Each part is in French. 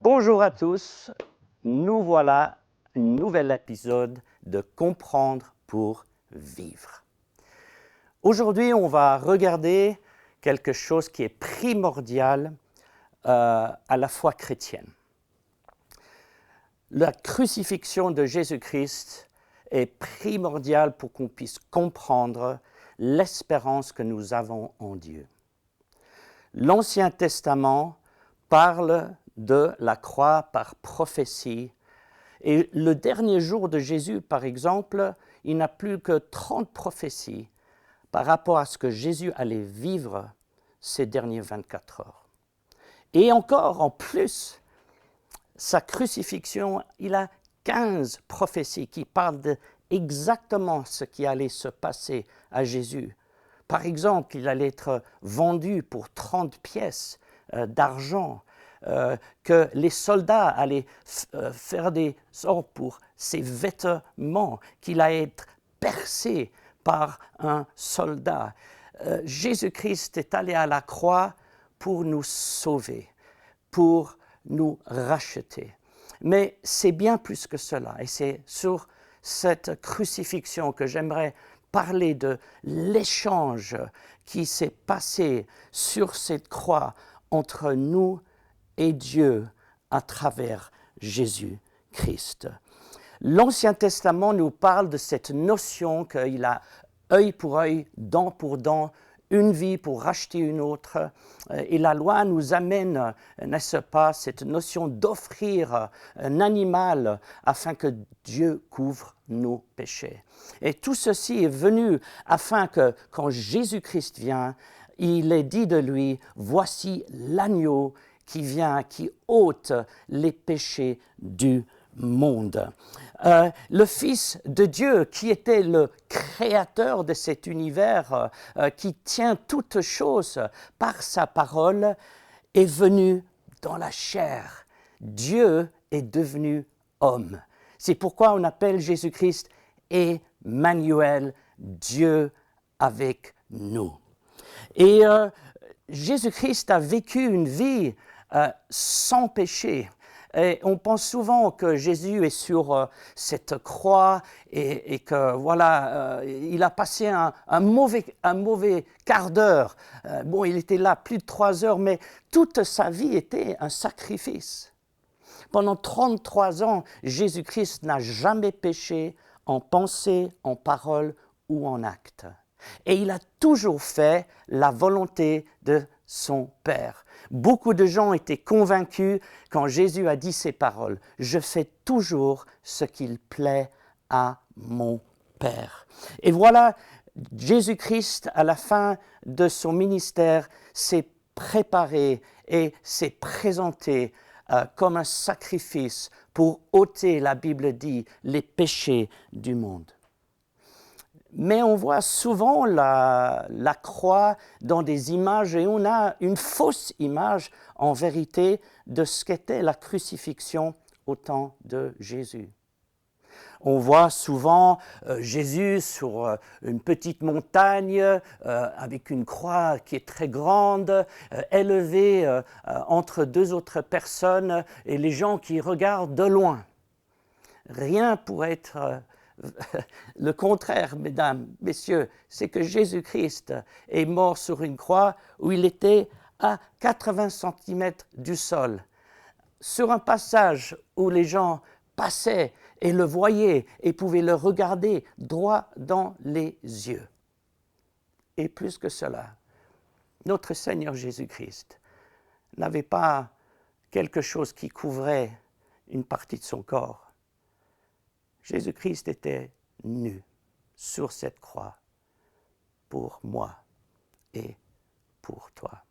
Bonjour à tous, nous voilà un nouvel épisode de Comprendre pour vivre. Aujourd'hui, on va regarder quelque chose qui est primordial à la foi chrétienne. La crucifixion de Jésus-Christ est primordiale pour qu'on puisse comprendre l'espérance que nous avons en Dieu. L'Ancien Testament parle de la croix par prophétie. Et le dernier jour de Jésus, par exemple, il n'a plus que 30 prophéties par rapport à ce que Jésus allait vivre ces dernières 24 heures. Et encore, en plus, sa crucifixion, il a 15 prophéties qui parlent de exactement ce qui allait se passer à Jésus. Par exemple, il allait être vendu pour 30 pièces d'argent, que les soldats allaient faire des sorts pour ses vêtements, qu'il allait être percé par un soldat. Jésus-Christ est allé à la croix pour nous sauver, pour nous racheter. Mais c'est bien plus que cela, et c'est sur cette crucifixion que j'aimerais parler de l'échange qui s'est passé sur cette croix entre nous et Dieu à travers Jésus-Christ. L'Ancien Testament nous parle de cette notion qu'il a œil pour œil, dent pour dent, une vie pour racheter une autre. Et la loi nous amène, n'est-ce pas, cette notion d'offrir un animal afin que Dieu couvre nos péchés. Et tout ceci est venu afin que, quand Jésus-Christ vient, il est dit de lui, « Voici l'agneau qui vient, qui ôte les péchés du monde. » Le Fils de Dieu, qui était le créateur de cet univers, qui tient toutes choses par sa parole, est venu dans la chair. Dieu est devenu homme. C'est pourquoi on appelle Jésus-Christ Emmanuel, Dieu avec nous. Et Jésus-Christ a vécu une vie sans péché. Et on pense souvent que Jésus est sur cette croix et que voilà, il a passé un mauvais quart d'heure. Bon, il était là plus de 3 heures, mais toute sa vie était un sacrifice. Pendant 33 ans, Jésus-Christ n'a jamais péché en pensée, en parole ou en acte. Et il a toujours fait la volonté de son Père. Beaucoup de gens étaient convaincus quand Jésus a dit ces paroles. « Je fais toujours ce qu'il plaît à mon Père. » Et voilà, Jésus-Christ, à la fin de son ministère, s'est préparé et s'est présenté comme un sacrifice pour ôter, la Bible dit, les péchés du monde. Mais on voit souvent la croix dans des images et on a une fausse image en vérité de ce qu'était la crucifixion au temps de Jésus. On voit souvent Jésus sur une petite montagne avec une croix qui est très grande, élevée entre deux autres personnes et les gens qui regardent de loin. Rien pour être le contraire, mesdames, messieurs, c'est que Jésus-Christ est mort sur une croix où il était à 80 cm du sol, sur un passage où les gens passaient et le voyaient et pouvaient le regarder droit dans les yeux. Et plus que cela, notre Seigneur Jésus-Christ n'avait pas quelque chose qui couvrait une partie de son corps. Jésus-Christ était nu sur cette croix pour moi et pour toi.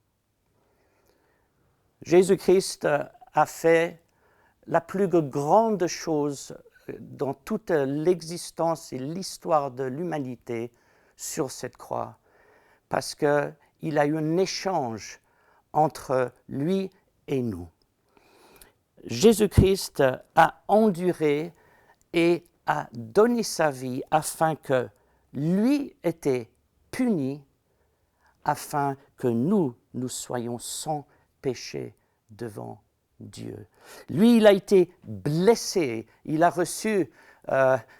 Jésus-Christ a fait la plus grande chose dans toute l'existence et l'histoire de l'humanité sur cette croix, parce qu'il a eu un échange entre lui et nous. Jésus-Christ a enduré et a donné sa vie afin que lui était puni, afin que nous soyons sans péché devant Dieu. Lui, il a été blessé, il a reçu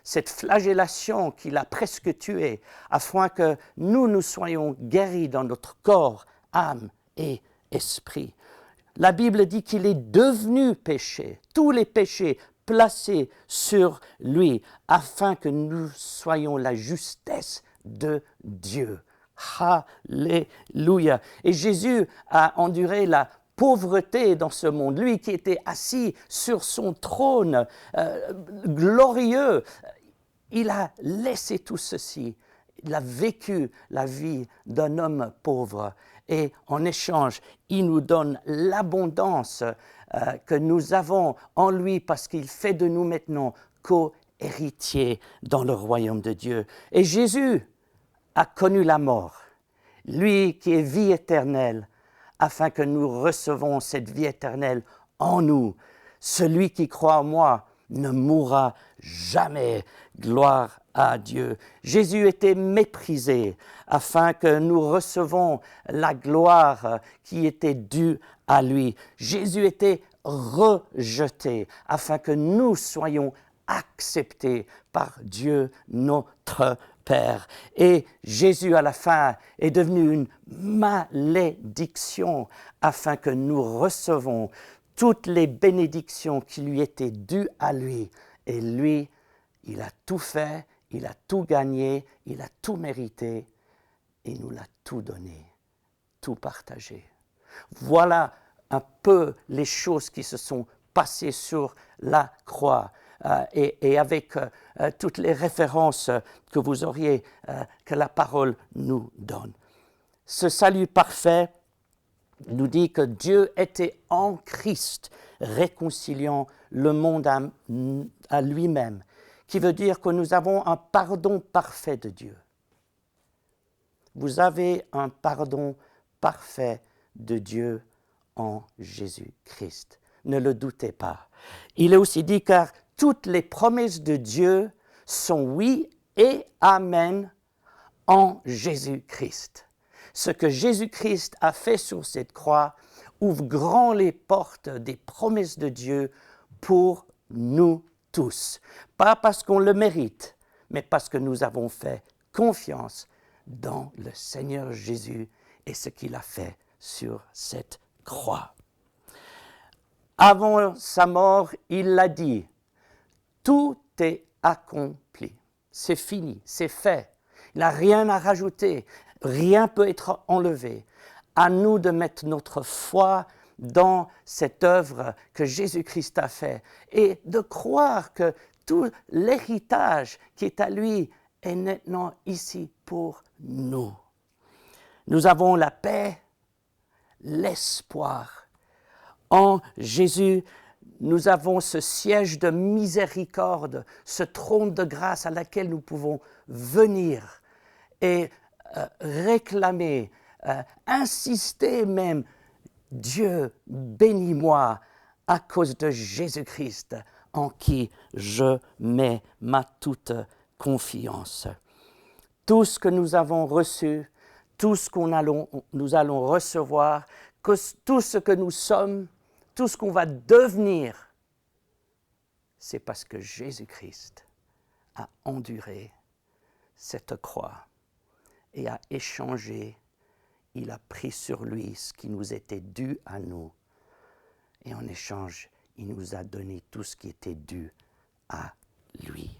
cette flagellation qui l'a presque tué, afin que nous soyons guéris dans notre corps, âme et esprit. La Bible dit qu'il est devenu péché, tous les péchés placés sur lui, afin que nous soyons la justesse de Dieu. Alléluia. Et Jésus a enduré la pauvreté dans ce monde, lui qui était assis sur son trône glorieux. Il a laissé tout ceci. Il a vécu la vie d'un homme pauvre. Et en échange, il nous donne l'abondance que nous avons en lui parce qu'il fait de nous maintenant co-héritiers dans le royaume de Dieu. Et Jésus a connu la mort, lui qui est vie éternelle, afin que nous recevons cette vie éternelle en nous. Celui qui croit en moi ne mourra jamais. Gloire à Dieu. Jésus était méprisé afin que nous recevons la gloire qui était due à lui. Jésus était rejeté afin que nous soyons acceptés par Dieu notre Père. Et Jésus, à la fin, est devenu une malédiction afin que nous recevons toutes les bénédictions qui lui étaient dues à lui. Et lui, il a tout fait, il a tout gagné, il a tout mérité et il nous l'a tout donné, tout partagé. Voilà un peu les choses qui se sont passées sur la croix. Et avec toutes les références que vous auriez, que la parole nous donne. Ce salut parfait nous dit que Dieu était en Christ, réconciliant le monde à lui-même, qui veut dire que nous avons un pardon parfait de Dieu. Vous avez un pardon parfait de Dieu en Jésus-Christ. Ne le doutez pas. Il est aussi dit car toutes les promesses de Dieu sont oui et amen en Jésus-Christ. Ce que Jésus-Christ a fait sur cette croix ouvre grand les portes des promesses de Dieu pour nous tous. Pas parce qu'on le mérite, mais parce que nous avons fait confiance dans le Seigneur Jésus et ce qu'il a fait sur cette croix. Avant sa mort, il l'a dit. Tout est accompli, c'est fini, c'est fait. Il n'a rien à rajouter, rien ne peut être enlevé. À nous de mettre notre foi dans cette œuvre que Jésus-Christ a fait et de croire que tout l'héritage qui est à lui est maintenant ici pour nous. Nous avons la paix, l'espoir. En Jésus, nous avons ce siège de miséricorde, ce trône de grâce à laquelle nous pouvons venir et réclamer, insister même, Dieu, bénis-moi à cause de Jésus-Christ en qui je mets ma toute confiance. Tout ce que nous avons reçu, tout ce que nous allons recevoir, tout ce que nous sommes, tout ce qu'on va devenir, c'est parce que Jésus-Christ a enduré cette croix et a échangé, il a pris sur lui ce qui nous était dû à nous. Et en échange, il nous a donné tout ce qui était dû à lui.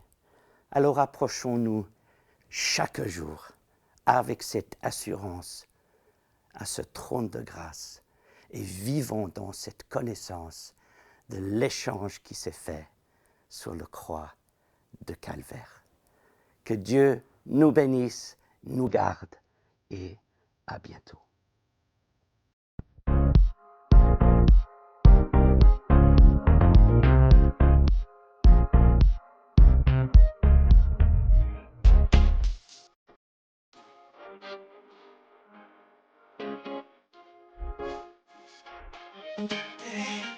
Alors approchons-nous chaque jour avec cette assurance à ce trône de grâce et vivons dans cette connaissance de l'échange qui s'est fait sur la croix de Calvaire. Que Dieu nous bénisse, nous garde et à bientôt. Hey.